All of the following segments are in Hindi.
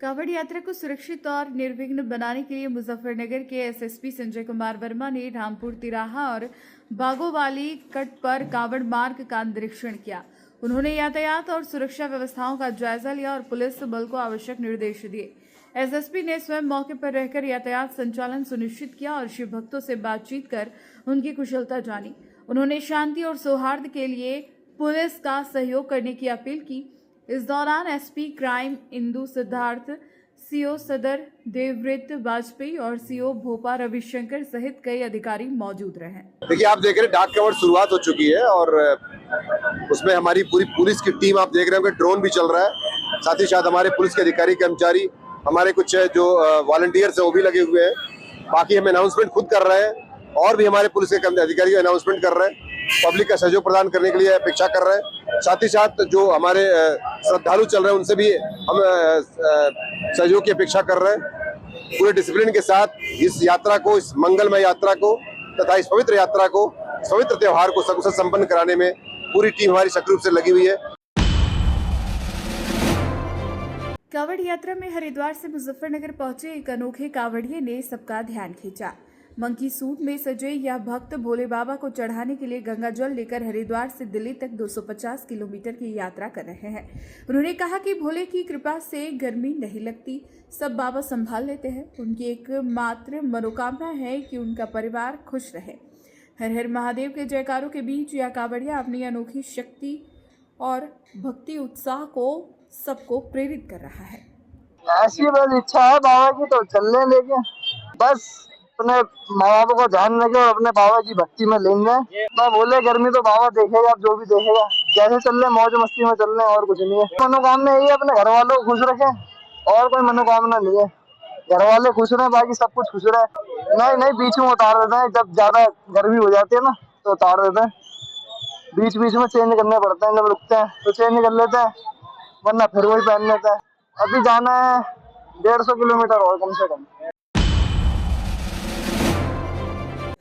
कांवड़ यात्रा को सुरक्षित और निर्विघ्न बनाने के लिए मुजफ्फरनगर के एसएसपी संजय कुमार वर्मा ने रामपुर तिराहा और बागोवाली कट पर कांवड़ मार्ग का निरीक्षण किया। उन्होंने यातायात और सुरक्षा व्यवस्थाओं का जायजा लिया और पुलिस बल को आवश्यक निर्देश दिए। एसएसपी ने स्वयं मौके पर रहकर यातायात संचालन सुनिश्चित किया और शिव भक्तों से बातचीत कर उनकी कुशलता जानी। उन्होंने शांति और सौहार्द के लिए पुलिस का सहयोग करने की अपील की। इस दौरान SP crime Indu Siddharth, CO सदर देवव्रत वाजपेयी और सीओ भोपा रविशंकर सहित कई अधिकारी मौजूद रहे। देखिए, आप देख रहे हैं डाक कांवड़ शुरुआत हो चुकी है और उसमें हमारी पूरी पुलिस की टीम आप देख रहे होंगे, ड्रोन भी चल रहा है। साथ ही साथ हमारे पुलिस के अधिकारी कर्मचारी, हमारे कुछ जो वॉलंटियर्स हैं वो भी लगे हुए हैं। बाकी हम अनाउंसमेंट खुद कर रहे हैं और भी हमारे पुलिस के अधिकारी अनाउंसमेंट कर रहे हैं। पब्लिक का सहयोग प्रदान करने के लिए अपेक्षा कर रहे हैं। साथ ही साथ जो हमारे श्रद्धालु चल रहे हैं उनसे भी हम सहयोग की अपेक्षा कर रहे हैं। पूरे डिसिप्लिन के साथ इस यात्रा को, इस मंगलमय यात्रा को तथा इस पवित्र यात्रा को, इस पवित्र त्योहार को सकुशल संपन्न कराने में पूरी टीम हमारी सक्रिय रूप से लगी हुई है। कांवड़ यात्रा में हरिद्वार से मुजफ्फरनगर पहुंचे एक अनोखे कांवड़िये ने सबका ध्यान खींचा। मंकी सूट में सजे यह भक्त भोले बाबा को चढ़ाने के लिए गंगा जल लेकर हरिद्वार से दिल्ली तक 250 किलोमीटर की यात्रा कर रहे हैं। उन्होंने कहा कि भोले की कृपा से गर्मी नहीं लगती, सब बाबा संभाल लेते हैं। उनकी एकमात्र मनोकामना है कि उनका परिवार खुश रहे। हर हर महादेव के जयकारों के बीच यह कांवड़िया अपनी अनोखी शक्ति और भक्ति उत्साह को सबको प्रेरित कर रहा है। ऐसी बस इच्छा है बाबा की, तो चलने लेके बस अपने माँ बाप को ध्यान रखे और अपने बाबा की भक्ति में लेंगे। बोले गर्मी तो बाबा देखेगा, जो भी देखेगा। जैसे चल रहे मौज मस्ती में चल रहे, और कुछ नहीं है। मनोकामना यही है अपने घर वालों को खुश रखे, और कोई मनोकामना नहीं है। घर वाले खुश रहे, बाकी सब कुछ खुश रहे। नहीं बीच में उतार देते हैं, जब ज्यादा गर्मी हो जाती है ना तो उतार देते हैं। बीच बीच में चेंज करने पड़ते हैं, जब रुकते हैं तो चेंज कर लेते हैं, वरना फिर वही पहन लेते हैं। अभी जाना है 150 किलोमीटर और कम से कम।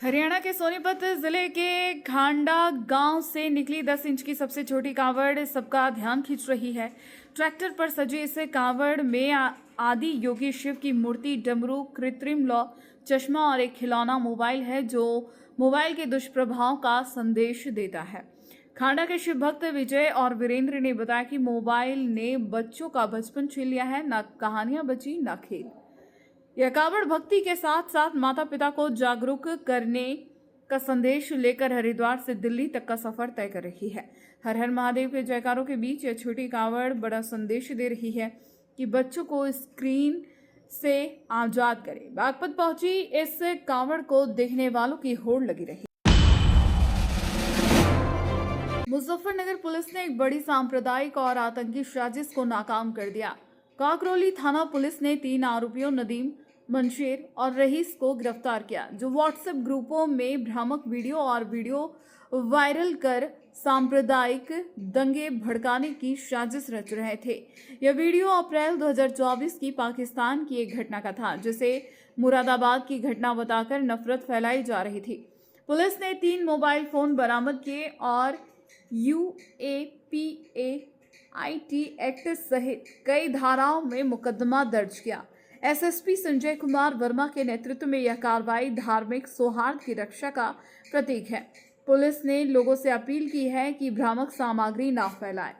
हरियाणा के सोनीपत जिले के खांडा गांव से निकली 10 इंच की सबसे छोटी कांवड़ सबका ध्यान खींच रही है। ट्रैक्टर पर सजे इस कांवड़ में आदि योगी शिव की मूर्ति, डमरू, कृत्रिम लौ, चश्मा और एक खिलौना मोबाइल है जो मोबाइल के दुष्प्रभाव का संदेश देता है। खांडा के शिव भक्त विजय और वीरेंद्र ने बताया कि मोबाइल ने बच्चों का बचपन छीन लिया है, ना कहानियां बची ना खेल। यह कांवड़ भक्ति के साथ साथ माता पिता को जागरूक करने का संदेश लेकर हरिद्वार से दिल्ली तक का सफर तय कर रही है। हर हर महादेव के जयकारों के बीच यह छोटी कांवड़ बड़ा संदेश दे रही है कि बच्चों को स्क्रीन से आजाद करें। बागपत पहुंची इस कांवड़ को देखने वालों की होड़ लगी रही। मुजफ्फरनगर पुलिस ने एक बड़ी सांप्रदायिक और आतंकी साजिश को नाकाम कर दिया। काकरोली थाना पुलिस ने 3 आरोपियों नदीम, मंशेर और रईस को गिरफ्तार किया, जो व्हाट्सएप ग्रुपों में भ्रामक वीडियो वायरल कर सांप्रदायिक दंगे भड़काने की साजिश रच रहे थे। यह वीडियो अप्रैल 2024 की पाकिस्तान की एक घटना का था, जिसे मुरादाबाद की घटना बताकर नफरत फैलाई जा रही थी। पुलिस ने 3 मोबाइल फोन बरामद किए और UAPAIT एक्ट सहित कई धाराओं में मुकदमा दर्ज किया। एसएसपी संजय कुमार वर्मा के नेतृत्व में यह कार्रवाई धार्मिक सौहार्द की रक्षा का प्रतीक है। पुलिस ने लोगों से अपील की है कि भ्रामक सामग्री ना फैलाएं।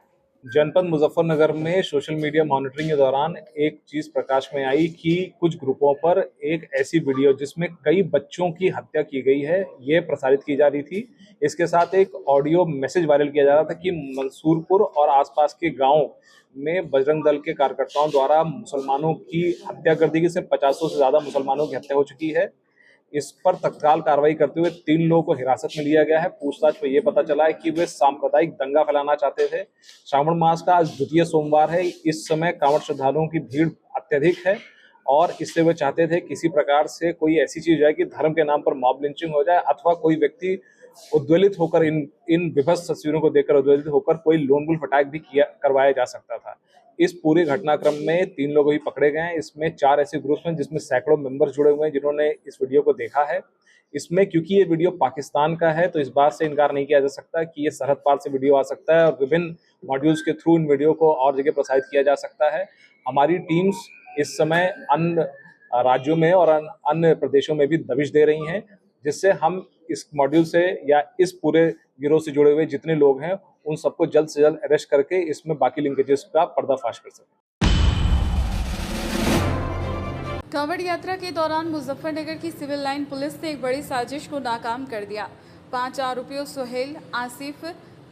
जनपद मुजफ्फरनगर में सोशल मीडिया मॉनिटरिंग के दौरान एक चीज प्रकाश में आई कि कुछ ग्रुपों पर एक ऐसी वीडियो जिसमें कई बच्चों की हत्या की गई है, ये प्रसारित की जा रही थी। इसके साथ एक ऑडियो मैसेज वायरल किया जा रहा था कि मंसूरपुर और आसपास के गांव में बजरंग दल के कार्यकर्ताओं द्वारा मुसलमानों की हत्या कर दी गई। सिर्फ 50 से ज्यादा मुसलमानों की हत्या हो चुकी है। इस पर तत्काल कार्रवाई करते हुए 3 लोगों को हिरासत में लिया गया है। पूछताछ में यह पता चला है कि वे सांप्रदायिक दंगा फैलाना चाहते थे। श्रावण मास का आज द्वितीय सोमवार है। इस समय कांवड़ श्रद्धालुओं की भीड़ अत्यधिक है और इससे वे चाहते थे किसी प्रकार से कोई ऐसी चीज है कि धर्म के नाम पर मॉब लिंचिंग हो जाए अथवा कोई व्यक्ति उद्वेलित होकर इन विभत्स तस्वीरों को देखकर उद्वेलित होकर कोई लोन वुल्फ अटैक भी करवाया जा सकता था। इस पूरे घटनाक्रम में 3 लोग भी पकड़े गए हैं। इसमें 4 ऐसे ग्रुप्स हैं जिसमें सैकड़ों मेंबर जुड़े हुए हैं जिन्होंने इस वीडियो को देखा है। इसमें क्योंकि ये वीडियो पाकिस्तान का है तो इस बात से इनकार नहीं किया जा सकता कि ये सरहद पार से वीडियो आ सकता है और विभिन्न मॉड्यूल्स के थ्रू इन वीडियो को और जगह प्रसारित किया जा सकता है। हमारी टीम्स इस समय अन्य राज्यों में और अन्य प्रदेशों में भी दबिश दे रही हैं, जिससे हम इस मॉड्यूल से या इस पूरे गिरोह से जुड़े हुए जितने लोग हैं उन सबको जल्द से जल्द अरेस्ट करके इसमें बाकी लिंकेजेस का पर्दाफाश कर सकें। कांवड़ यात्रा के दौरान मुजफ्फरनगर की सिविल लाइन पुलिस ने एक बड़ी साजिश को नाकाम कर दिया। 5 आरोपियों सुहेल, आसिफ,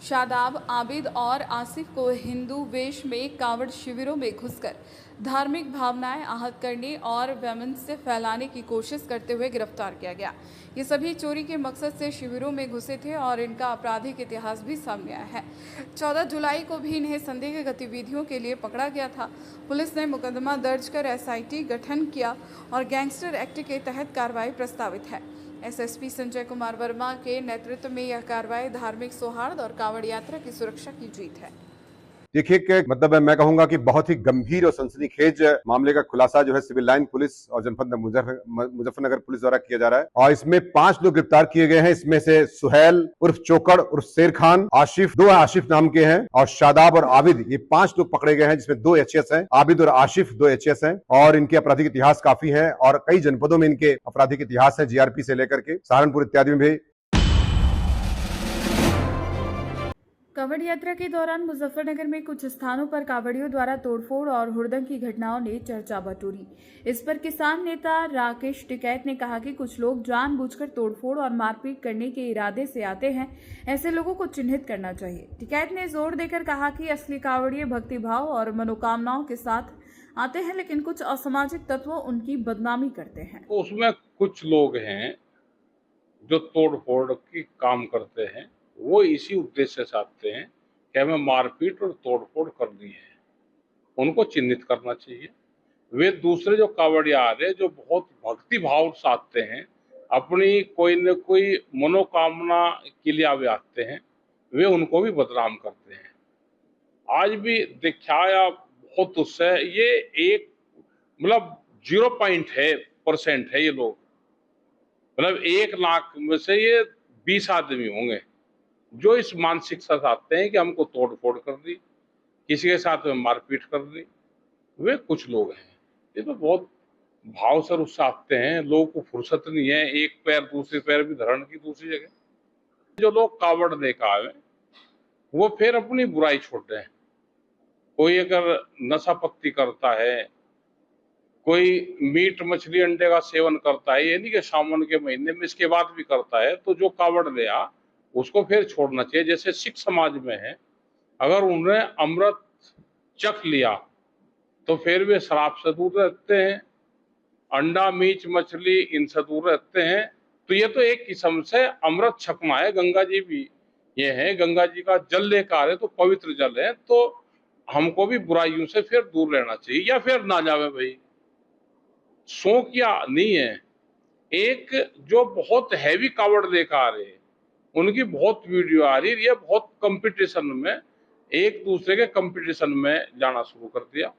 शादाब, आबिद और आसिफ को हिंदू वेश में कांवड़ शिविरों में घुसकर धार्मिक भावनाएं आहत करने और वैमनस्य फैलाने की कोशिश करते हुए गिरफ्तार किया गया। ये सभी चोरी के मकसद से शिविरों में घुसे थे और इनका आपराधिक इतिहास भी सामने आया है। 14 जुलाई को भी इन्हें संदेह गतिविधियों के लिए पकड़ा गया था। पुलिस ने मुकदमा दर्ज कर SIT गठन किया और गैंगस्टर एक्ट के तहत कार्रवाई प्रस्तावित है। SSP संजय कुमार वर्मा के नेतृत्व में यह कार्रवाई धार्मिक सौहार्द और कांवड़ यात्रा की सुरक्षा की जीत है। देखिए कि मतलब मैं कहूंगा कि बहुत ही गंभीर और सनसनीखेज मामले का खुलासा जो है सिविल लाइन पुलिस और जनपद मुजफ्फरनगर पुलिस द्वारा किया जा रहा है और इसमें 5 लोग गिरफ्तार किए गए हैं। इसमें से सुहेल उर्फ चोकड़ उर्फ शेर खान, आशिफ, 2 आशिफ नाम के हैं, और शादाब और आबिद, ये 5 लोग पकड़े गए हैं, जिसमें 2 HS हैं। आबिद और आशिफ 2 HS हैं और इनके आपराधिक इतिहास काफी है और कई जनपदों में इनके आपराधिक इतिहास है, GRP से लेकर के सहारनपुर इत्यादि में भी। कांवड़ यात्रा के दौरान मुजफ्फरनगर में कुछ स्थानों पर कांवड़ियों द्वारा तोड़फोड़ और हुड़दंग की घटनाओं ने चर्चा बटोरी। इस पर किसान नेता राकेश टिकैत ने कहा कि कुछ लोग जानबूझकर तोड़फोड़ और मारपीट करने के इरादे से आते हैं, ऐसे लोगों को चिन्हित करना चाहिए। टिकैत ने जोर देकर कहा कि असली कांवड़िये भक्तिभाव और मनोकामनाओं के साथ आते हैं, लेकिन कुछ असामाजिक तत्व उनकी बदनामी करते हैं। उसमें कुछ लोग हैं जो तोड़फोड़ की काम करते हैं, वो इसी उद्देश्य से आते हैं कि हमें मारपीट और तोड़फोड़ करनी है, उनको चिन्हित करना चाहिए। वे दूसरे जो कांवड़िया आ रहे जो बहुत भक्ति भाव से आते हैं, अपनी कोई न कोई मनोकामना के लिए वे आते हैं, वे उनको भी बदनाम करते हैं। आज भी दिखाया बहुत उससे ये एक मतलब 0% है ये लोग, मतलब 1 लाख में से ये 20 आदमी होंगे जो इस मानसिकता से आते हैं कि हमको तोड़फोड़ कर दी, किसी के साथ में मारपीट कर दी। वे कुछ लोग हैं, ये तो बहुत भाव से उससे आते हैं, लोगों को फुर्सत नहीं है एक पैर दूसरे पैर भी धरण की दूसरी जगह। जो लोग कावड़ लेकर आए वो फिर अपनी बुराई छोड़ दें। कोई अगर नशा पत्ती करता है, कोई मीट मछली अंडे का सेवन करता है, ये नहीं कि सावन के महीने में, इसके बाद भी करता है, तो जो कावड़ ले आ उसको फिर छोड़ना चाहिए। जैसे सिख समाज में है, अगर उन्होंने अमृत चख लिया तो फिर वे शराब से दूर रहते हैं, अंडा मीट मछली इनसे दूर रहते हैं। तो ये तो एक किस्म से अमृत छकना है। गंगा जी भी ये है, गंगा जी का जल लेकर आ रहे तो पवित्र जल है, तो हमको भी बुराइयों से फिर दूर रहना चाहिए, या फिर ना जावे भाई। शौक या नहीं है। एक जो बहुत हैवी कावड़ लेकर आ रहे उनकी बहुत वीडियो आ रही है, ये बहुत कंपटीशन में एक दूसरे के कंपटीशन में जाना शुरू कर दिया।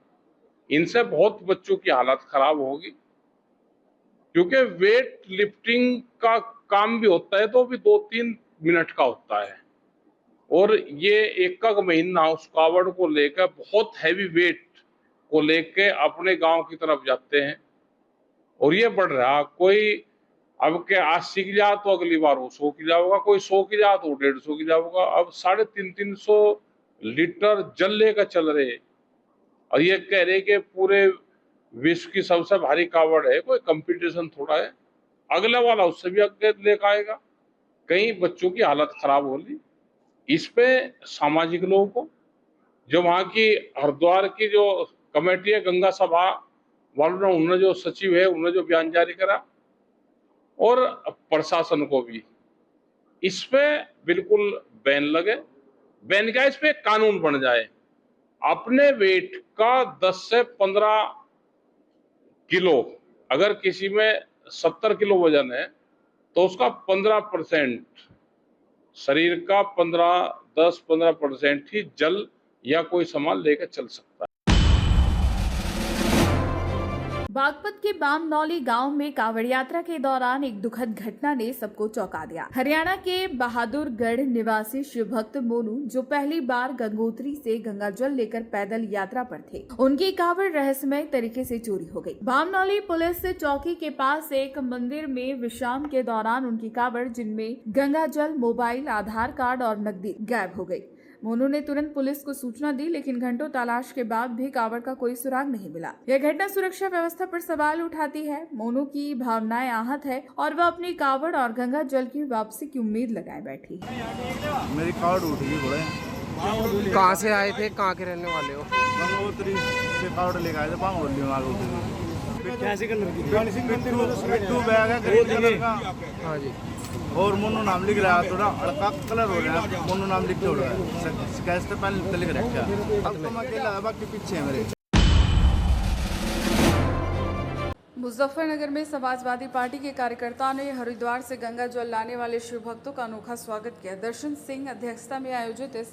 इनसे बहुत बच्चों की हालत खराब होगी, क्योंकि वेट लिफ्टिंग का काम भी होता है तो भी 2-3 मिनट का होता है, और ये 1 महीना उस कावड़ को लेकर बहुत हैवी वेट को लेकर अपने गांव की तरफ जाते हैं, और ये बढ़ रहा। कोई अब के 80 की जा तो अगली बार वो 100 की जाओगा, कोई 100 की जा तो 150 की जाओगा। अब 350 लीटर जल लेकर चल रहे, और ये कह रहे कि पूरे विश्व की सबसे भारी कावड़ है। कोई कंपटीशन थोड़ा है, अगला वाला उससे भी आगे लेकर आएगा। कई बच्चों की हालत खराब होगी। इस पे सामाजिक लोगों को, जो वहाँ की हरिद्वार की जो कमेटी है, गंगा सभा वालों ने, उन्होंने जो सचिव है, उन्होंने जो बयान जारी करा, और प्रशासन को भी इस पे बिल्कुल बैन लगे। बैन क्या, इस पे कानून बन जाए। अपने वेट का 10 से 15 किलो, अगर किसी में 70 किलो वजन है तो उसका 15% शरीर का 10-15% ही जल या कोई सामान लेकर चल सकता है। बागपत के बामनौली गांव में कांवड़ यात्रा के दौरान एक दुखद घटना ने सबको चौंका दिया। हरियाणा के बहादुरगढ़ निवासी शिव भक्त मोनू, जो पहली बार गंगोत्री से गंगा जल लेकर पैदल यात्रा पर थे, उनकी कांवड़ रहस्यमय तरीके से चोरी हो गई। बामनौली पुलिस चौकी के पास एक मंदिर में विश्राम के दौरान उनकी कांवड़, जिनमें गंगा जल, मोबाइल, आधार कार्ड और नकदी, गायब हो गई। मोनू ने तुरंत पुलिस को सूचना दी, लेकिन घंटों तलाश के बाद भी कांवड़ का कोई सुराग नहीं मिला। यह घटना सुरक्षा व्यवस्था पर सवाल उठाती है। मोनू की भावनाएं आहत है और वह अपनी कांवड़ और गंगा जल की वापसी की उम्मीद लगाए बैठी है। मेरी कांवड़ उठ गई बड़े। कहाँ से आए थे, कहाँ के रहने वाले हो? गंगोत्री से कांवड़ लेकर आए थे, बांगोली में आगे उठ गई। पिट्ठू बैग है ग्रीन कलर का। हाँ जी। और मोनू नाम लिख रहा है, थोड़ा हल्का कलर हो रहा है, मोनू नाम लिख के उड़ रहा है। स्केच तो पहले लिख रखा है। अब तो मैं अकेला है, बाकी पीछे है मेरे। मुजफ्फरनगर में समाजवादी पार्टी के कार्यकर्ताओं ने हरिद्वार से गंगा जल लाने वाले शिव भक्तों का अनोखा स्वागत किया। दर्शन सिंह अध्यक्षता में आयोजित इस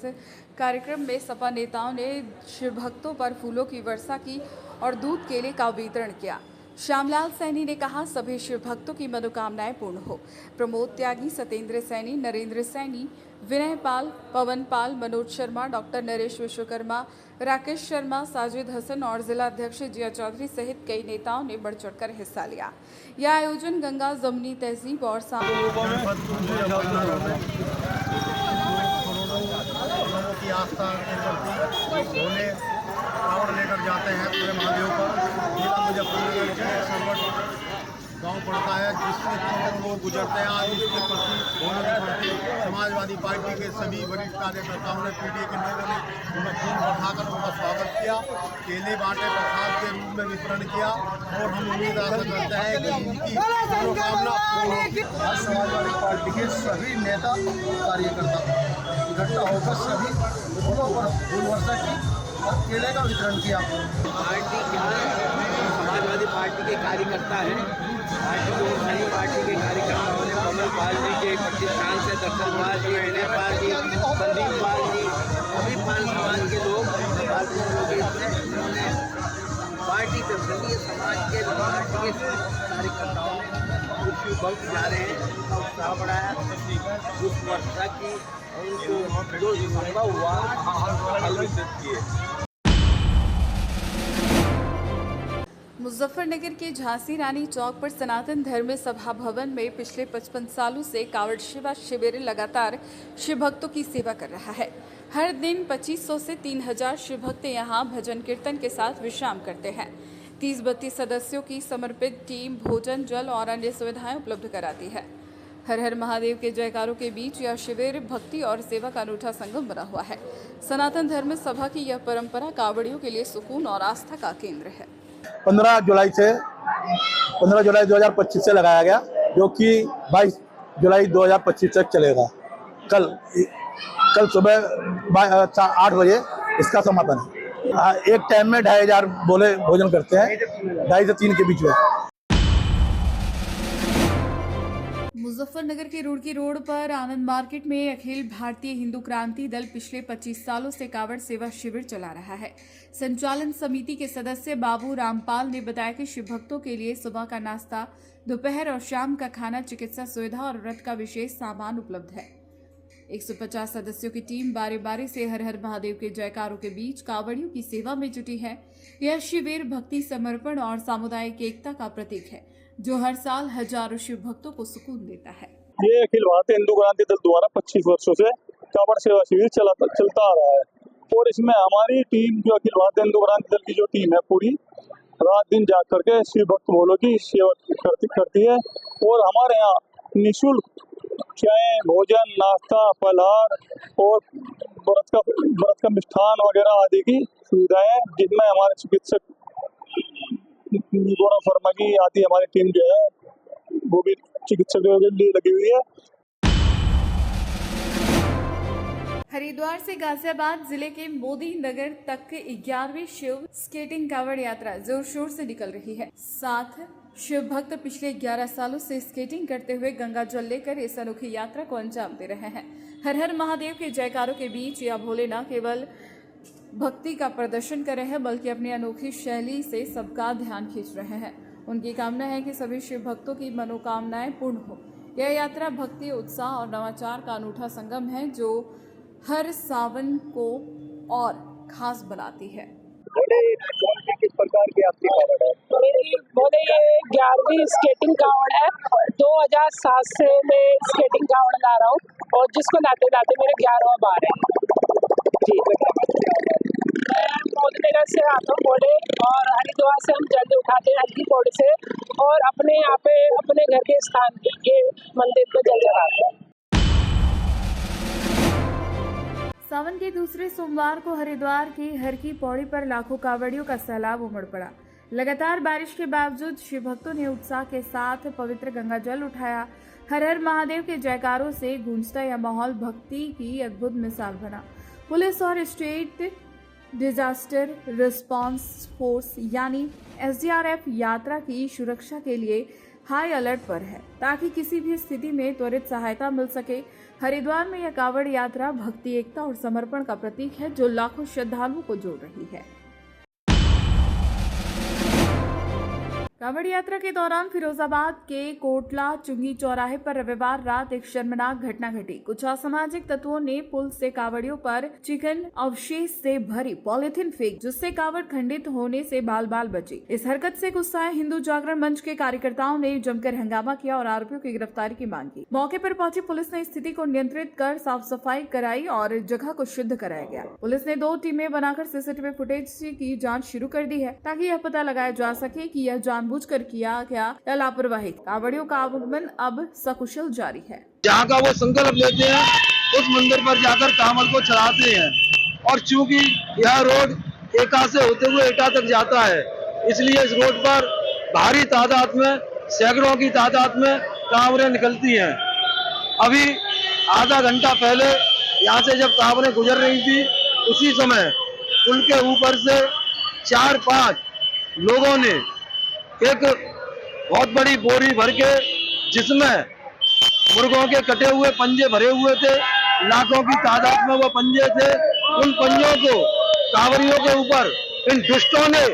कार्यक्रम में सपा नेताओं ने शिव भक्तों पर फूलों की वर्षा की और दूध केले का वितरण किया। श्यामलाल सैनी ने कहा, सभी शिव भक्तों की मनोकामनाएं पूर्ण हो। प्रमोद त्यागी, सत्येंद्र सैनी, नरेंद्र सैनी, विनय पाल, पवन पाल, मनोज शर्मा, डॉक्टर नरेश विश्वकर्मा, राकेश शर्मा, साजिद हसन और जिला अध्यक्ष जिया चौधरी सहित कई नेताओं ने बढ़ चढ़कर हिस्सा लिया। यह आयोजन गंगा जमुनी तहजीब और की आस्था भोले कांवड़ लेकर जाते हैं पूरे महादेव पर। जिला मुजफ्फरनगर के सरवट गांव पड़ता है, जिसमें करोड़ों लोग गुजरते हैं। आज इसके प्रति होने के प्रति समाजवादी पार्टी के सभी वरिष्ठ कार्यकर्ताओं ने, पीटीए के लोगों ने उन्हें फूल बढ़ाकर उनका स्वागत किया, केले बांटे, प्रसाद के रूप में वितरण किया और हम उम्मीद आशा करते हैं कि उनकी मनोकामना पूर्ण होगी। आज समाजवादी पार्टी के सभी नेता कार्यकर्ता इकट्ठा होकर सभी फूलों पर फूल वर्षा की और केले का वितरण किया। पार्टी समाजवादी पार्टी के कार्यकर्ता हैं। पार्टी के कार्यकर्ताओं ने कमल पाल जी के 25 साल से दर्शन पाल जी, विनय पाल जी, संदीप पाल जी, सभी पाल समाज के लोग उन्होंने पार्टी संसदीय समाज के पार्टी के कार्यकर्ताओं ने कुछ वक्त जा रहे हैं, उनका उत्साह बढ़ाया, उस वर्षा की और उनको जो संभव हुआ फल वितरित किए। मुजफ्फरनगर के झांसी रानी चौक पर सनातन धर्म सभा भवन में पिछले 55 सालों से कांवड़ सेवा शिविर लगातार शिव भक्तों की सेवा कर रहा है। हर दिन 2500 से 3000 शिव भक्त यहां भजन कीर्तन के साथ विश्राम करते हैं। 30-32 सदस्यों की समर्पित टीम भोजन, जल और अन्य सुविधाएं उपलब्ध कराती है। हर हर महादेव के जयकारों के बीच यह शिविर भक्ति और सेवा का अनूठा संगम बना हुआ है। सनातन धर्म सभा की यह परंपरा कांवड़ियों के लिए सुकून और आस्था का केंद्र है। 15 जुलाई 2025 से लगाया गया, जो कि 22 जुलाई 2025 तक चलेगा। कल सुबह 8 बजे इसका समापन है। एक टाइम में 2500 बोले भोजन करते हैं, 2.5 से 3 के बीच में। मुजफ्फरनगर के रुड़की रोड पर आनंद मार्केट में अखिल भारतीय हिंदू क्रांति दल पिछले 25 सालों से कांवड़ सेवा शिविर चला रहा है। संचालन समिति के सदस्य बाबू रामपाल ने बताया कि शिव भक्तों के लिए सुबह का नाश्ता, दोपहर और शाम का खाना, चिकित्सा सुविधा और व्रत का विशेष सामान उपलब्ध है। 150 सदस्यों की टीम बारी बारी से हर हर महादेव के जयकारों के बीच कांवड़ियों की सेवा में जुटी है। यह शिविर भक्ति, समर्पण और सामुदायिक एकता का प्रतीक है, जो हर साल हजारों शिव भक्तों को सुकून देता है। ये अखिल भारतीय हिंदू क्रांति दल द्वारा 25 वर्षों से कांवड़ सेवा शिविर चलता आ रहा है और इसमें हमारी टीम, जो अखिल भारतीय हिंदू क्रांति दल की जो टीम है, पूरी रात दिन जाग करके शिव भक्त भोलों की सेवा करती है। और हमारे यहाँ निःशुल्क चाय, भोजन, नाश्ता, फलहार और व्रत का मिष्ठान वगैरह आदि की सुविधाएं, जिसमें हमारे चिकित्सक गौरव शर्मा की आदि हमारी टीम जो है वो भी चिकित्सकों के लिए लगी हुई है। हरिद्वार से गाजियाबाद जिले के मोदी नगर तक 11वीं शिव स्केटिंग कांवड़ यात्रा जोर शोर से निकल रही है। साथ शिव भक्त पिछले 11 सालों से स्केटिंग करते हुए गंगा जल लेकर इस अनोखी यात्रा को अंजाम दे रहे हैं। हर हर महादेव के जयकारों के बीच यह भोले न केवल भक्ति का प्रदर्शन कर रहे हैं, बल्कि अपनी अनोखी शैली से सबका ध्यान खींच रहे हैं। उनकी कामना है कि सभी शिव भक्तों की मनोकामनाएं पूर्ण हो। यह यात्रा भक्ति, उत्साह और नवाचार का अनूठा संगम है, जो हर सावन को और खास बनाती है। किस प्रकार की आपकी कावड़ है? मेरी बोले ये 11वीं स्केटिंग कावड़ है। 2007 से मैं स्केटिंग कावड़ ला रहा हूँ और जिसको लाते लाते मेरे 11वां बार है। जी, मैं मोदनगर से आता हूँ बोले, और हरिद्वार से हम जल उठाते हैं हल्की पौड़ी से, और अपने यहाँ पे अपने घर के स्थान के मंदिर पे जल चढ़ाते हैं। सावन के दूसरे सोमवार को हरिद्वार की हर की पौड़ी पर लाखों कांवड़ियों का सैलाब उमड़ पड़ा। लगातार बारिश के बावजूद शिव भक्तों ने उत्साह के साथ पवित्र गंगा जल उठाया। हर हर महादेव के जयकारों से गूंजता यह माहौल भक्ति की अद्भुत मिसाल बना। पुलिस और स्टेट डिजास्टर रिस्पांस फोर्स यानी SDRF यात्रा की सुरक्षा के लिए हाई अलर्ट पर है, ताकि किसी भी स्थिति में त्वरित सहायता मिल सके। हरिद्वार में यह कांवड़ यात्रा भक्ति, एकता और समर्पण का प्रतीक है, जो लाखों श्रद्धालुओं को जोड़ रही है। कांवड़ यात्रा के दौरान फिरोजाबाद के कोटला चुंगी चौराहे पर रविवार रात एक शर्मनाक घटना घटी। कुछ असामाजिक तत्वों ने पुल से कांवड़ियों पर चिकन अवशेष से भरी पॉलिथीन फेंक, जिससे कांवड़ खंडित होने से बाल बाल बची। इस हरकत से गुस्साए हिंदू जागरण मंच के कार्यकर्ताओं ने जमकर हंगामा किया और आरोपियों की गिरफ्तारी की मांग की। मौके पर पहुंची पुलिस ने स्थिति को नियंत्रित कर साफ सफाई कराई और जगह को शुद्ध कराया गया। पुलिस ने 2 टीमें बनाकर CCTV फुटेज की जाँच शुरू कर दी है, ताकि यह पता लगाया जा सके कि यह जानबूझकर किया गया या लापरवाही। कांवड़ियों का आगमन अब सकुशल जारी है। जहाँ का वो संकल्प लेते हैं उस मंदिर पर जाकर कांवड़ को चढ़ाते हैं, और चूंकि यह रोड एका से होते हुए एटा तक जाता है, इसलिए इस रोड पर भारी तादाद में, सैकड़ों की तादाद में कांवड़ें निकलती हैं। अभी आधा घंटा पहले यहाँ से जब कांवड़ें गुजर रही थी, उसी समय पुल के ऊपर से 4-5 लोगों ने एक बहुत बड़ी बोरी भर के, जिसमें मुर्गों के कटे हुए पंजे भरे हुए थे, लाखों की तादाद में वो पंजे थे, उन पंजों को कांवड़ियों के ऊपर इन दुष्टों ने,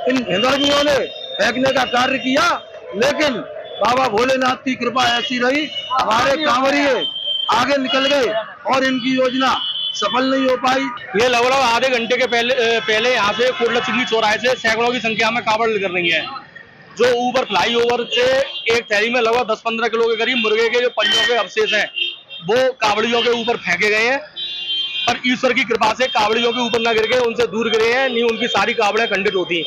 इन हिंदुओं ने फेंकने का कार्य किया। लेकिन बाबा भोलेनाथ की कृपा ऐसी रही, हमारे कांवड़िए आगे निकल गए और इनकी योजना सफल नहीं हो पाई। ये लगभग आधे घंटे के पहले यहाँ से कोटला चुंगी चौराहे से सैकड़ों की संख्या में कावड़ निकल रही है, जो ऊपर फ्लाईओवर से एक थैली में लगभग 10-15 किलो के करीब मुर्गे के जो पंजों के अवशेष हैं, वो कावड़ियों के ऊपर फेंके गए हैं। पर ईश्वर की कृपा से कावड़ियों के ऊपर न गिर गए, उनसे दूर गिरे हैं, नहीं उनकी सारी कावड़ें खंडित होती।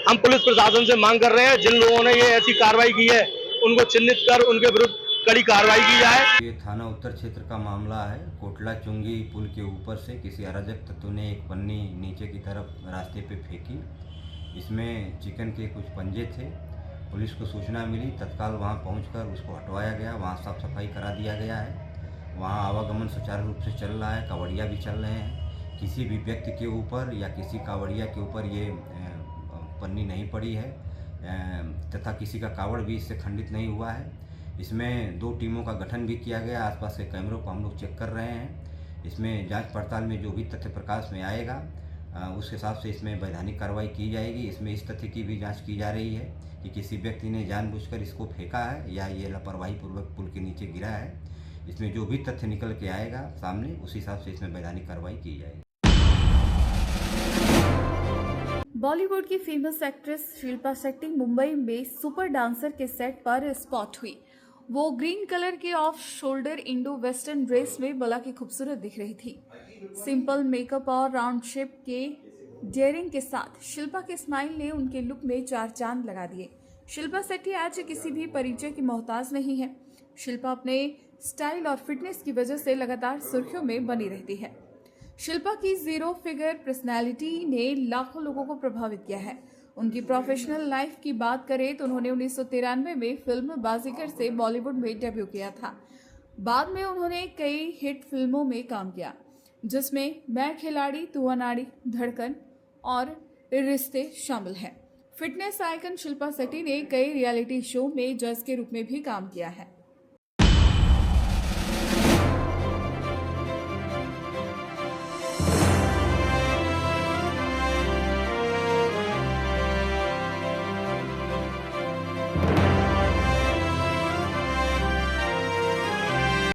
हम पुलिस प्रशासन से मांग कर रहे हैं, जिन लोगों ने ये ऐसी कार्रवाई की है, उनको चिन्हित कर उनके विरुद्ध कड़ी कार्रवाई की जाए। ये थाना उत्तर क्षेत्र का मामला है। कोटला चुंगी पुल के ऊपर से किसी अराजक तत्व ने एक पन्नी नीचे की तरफ रास्ते पे फेंकी। इसमें चिकन के कुछ पंजे थे। पुलिस को सूचना मिली, तत्काल वहां पहुंचकर उसको हटवाया गया, वहां साफ सफाई करा दिया गया है। वहां आवागमन सुचारू रूप से चल रहा है, कावड़िया भी चल रहे हैं। किसी भी व्यक्ति के ऊपर या किसी कावड़िया के ऊपर ये पन्नी नहीं पड़ी है, तथा किसी का कावड़ भी इससे खंडित नहीं हुआ है। इसमें 2 टीमों का गठन भी किया गया। आसपास के कैमरों को हम लोग चेक कर रहे हैं। इसमें जांच पड़ताल में जो भी तथ्य प्रकाश में आएगा, उस हिसाब से इसमें वैधानिक कार्रवाई की जाएगी। इसमें इस तथ्य की भी जांच की जा रही है कि किसी व्यक्ति ने जानबूझकर इसको फेंका है या ये लापरवाही पूर्वक पुल के नीचे गिरा है। इसमें जो भी तथ्य निकल के आएगा सामने, उस हिसाब से इसमें वैधानिक कार्रवाई की जाएगी। बॉलीवुड की फेमस एक्ट्रेस शिल्पा शेट्टी मुंबई में सुपर डांसर के सेट पर स्पॉट हुई। वो ग्रीन कलर के off shoulder Indo western dress में बला की खूबसूरत दिख रही थी। सिंपल मेकअप और राउंड शेप के डेयरिंग के साथ शिल्पा के स्माइल ने उनके लुक में 4 चांद लगा दिए। शिल्पा शेट्टी आज किसी भी परिचय की मोहताज नहीं है। शिल्पा अपने स्टाइल और फिटनेस की वजह से लगातार सुर्खियों में बनी रहती है। शिल्पा की 0 फिगर पर्सनैलिटी ने लाखों लोगों को प्रभावित किया है। उनकी प्रोफेशनल लाइफ की बात करें तो उन्होंने 1993 में फिल्म बाजीगर से बॉलीवुड में डेब्यू किया था। बाद में उन्होंने कई हिट फिल्मों में काम किया, जिसमें मैं खिलाड़ी, तू अनाड़ी, धड़कन और रिश्ते शामिल हैं। फिटनेस आइकन शिल्पा शेट्टी ने कई रियलिटी शो में जज के रूप में भी काम किया है।